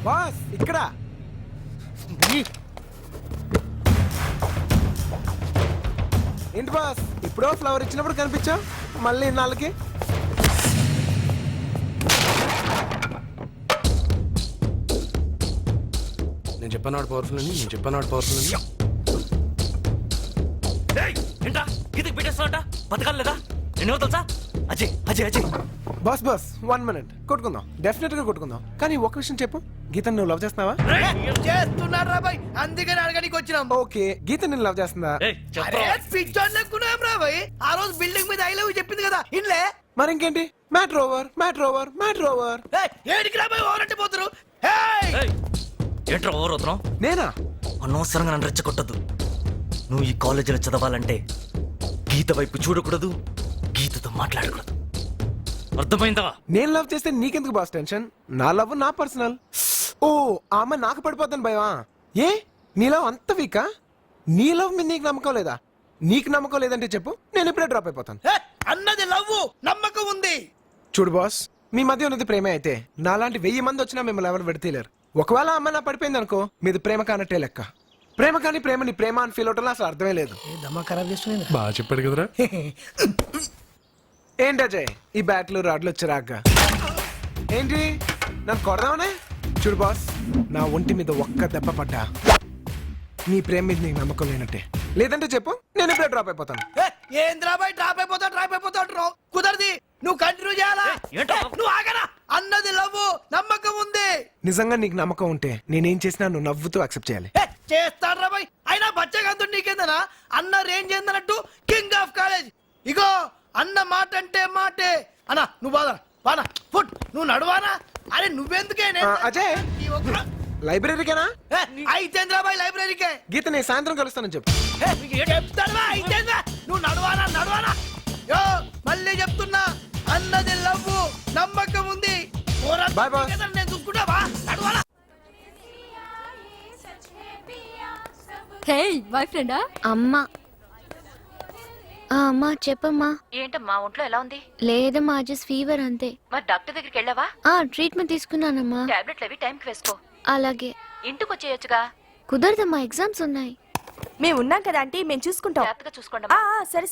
boss ఇక్కడ ఏంటి boss ఇప్పుడో ఫ్లవర్ ఇచ్చినప్పుడు కనిపించావు మళ్ళీ ఇన్నాళ్ళకి నేను చెప్పాను వాడు పవర్ఫుల్ అని ఏంటా గీతకి పెట్టేస్తావంట బతకాలి లేదా నేను తెలుసా అజయ్ అజయ్ అజయ్ బాస్ 1 మినిట్ కొట్టుకుందాం డెఫినెట్ గా కొట్టుకుందాం కానీ ఒక విషయం చెప్పు గీతను నువ్వు లవ్ చేస్తున్నావా చేస్తున్నాడు రా బాయ్ అందుకని అడగడానికి వచ్చినాం ఓకే గీత నేను లవ్ చేస్తుందా అరే పిచ్చోన్ లెక్కున్నాం రా బాయ్ ఆ రోజు బిల్డింగ్ మీద ఐ లవ్ చెప్పింది కదా ఇన్లే మరి ఇంకేంటి మ్యాటర్ ఓవర్ ఏడికి రా బాయ్ ఓవర్ అంటే పోతురు ఏంట్రా ఓవర్ అవుతున్నావు నేనా అనవసరంగా నన్ను రెచ్చగొట్టద్దు నువ్వు ఈ కాలేజీలో చదవాలంటే గీత వైపు చూడకూడదు గీతతో మాట్లాడకూడదు అర్థమైందా నేను లవ్ చేస్తే నీకెందుకు బాస్ టెన్షన్ నా లవ్ నా పర్సనల్ ఓ ఆమె నాకు పడిపోతాను భయమా ఏ నీ లవ్ అంత వీకా నీ లవ్ మీద నీకు నమ్మకం లేదా నీకు నమ్మకం లేదంటే చెప్పు నేను ఇప్పుడే డ్రాప్ అయిపోతాను అన్నది లవ్ నమ్మకం ఉంది చూడు బాస్ మీ మధ్య ఉన్నది ప్రేమ అయితే నాలాంటి 1000 మంది వచ్చినా మిమ్మల్ని ఎవరు పెడితేలేరు ఒకవేళ అమ్మ నా పడిపోయింది అనుకో మీది ప్రేమ కానట్టే లెక్క ప్రేమ కానీ ప్రేమని ప్రేమ అని ఫీల్ అవటం అసలు అర్థమే లేదు దమ్మా ఖరాబ్ చేస్తున్నాయి బాగా చెప్పాడు కదరా ఏంటి అజయ్ ఈ బ్యాట్లు రాడ్లు వచ్చారాక ఏంటి నన్ను కొడదామనే చూడు బాస్ నా ఒంటి మీద ఒక్క దెబ్బ పడ్డా నీ ప్రేమ మీద నీకు నమ్మకం లేనట్టే లేదంటే చెప్పు నేను ఇప్పుడే డ్రాప్ అయిపోతాను ఏంద్రా బాయ్ డ్రాప్ అయిపోతాడు కుదరది నువ్వు కంటిన్యూ చేయాలా నువ్వు ఆగరా అన్నది లవ్ నమ్మకం ఉంది నిజంగా నీకు నమ్మకం ఉంటే నేనేం చేసినా నువ్వు నవ్వుతూ అక్సెప్ట్ చేయాలి చేస్తాడ్రా బాయ్ అయినా బచ్చగంతుడు నీకేందనా అన్న రేంజ్ ఏందన్నట్టు కింగ్ ఆఫ్ కాలేజ్ ఇగో అన్న మాట అంటే మాటే అన్నా నువ్వు బానా ఫుట్ నువ్వు నడవానా అరే నువ్వెందుకే అజయ్ లైబ్రరీకేనా అయితేంద్రా బాయ్ లైబ్రరీకే గీత నేను సాయంత్రం కలుస్తానని చెప్పు చెప్తారా అయితేంద్రా నువ్వు నడవానా యో మళ్ళీ చెప్తున్నా అన్నది లవ్ నమ్మకం ఉంది బాయ్ బాయ్ నేను చూసుకుంటావా నడవాలా హే బాయ్ ఫ్రెండా అమ్మా అమ్మా చెప్పమ్మా ఏంటమ్మా ఒంట్లో ఎలా ఉంది లేదమ్మా జస్ట్ ఫీవర్ అంతే మరి డాక్టర్ దగ్గరికి వెళ్ళావా ట్రీట్మెంట్ తీసుకున్నానమ్మా టాబ్లెట్లు అవి టైంకి వేసుకో అలాగే ఇంటికి వచ్చేయచ్చుగా కుదరదమ్మా ఎగ్జామ్స్ ఉన్నాయి మేము ఉన్నాం కదా ఆంటీ మేము చూసుకుంటాం జాగ్రత్తగా చూసుకోండి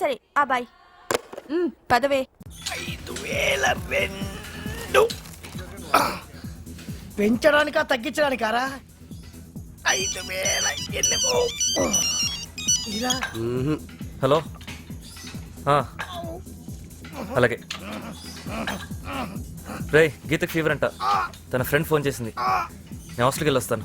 సరే బాయ్ పదవే 5002 పెంచడానికా తగ్గించడానికారా 5000 హలో అలాగే రే గీతకి ఫీవర్ అంట తన ఫ్రెండ్ ఫోన్ చేసింది నేను హాస్టల్కి వెళ్ళొస్తాను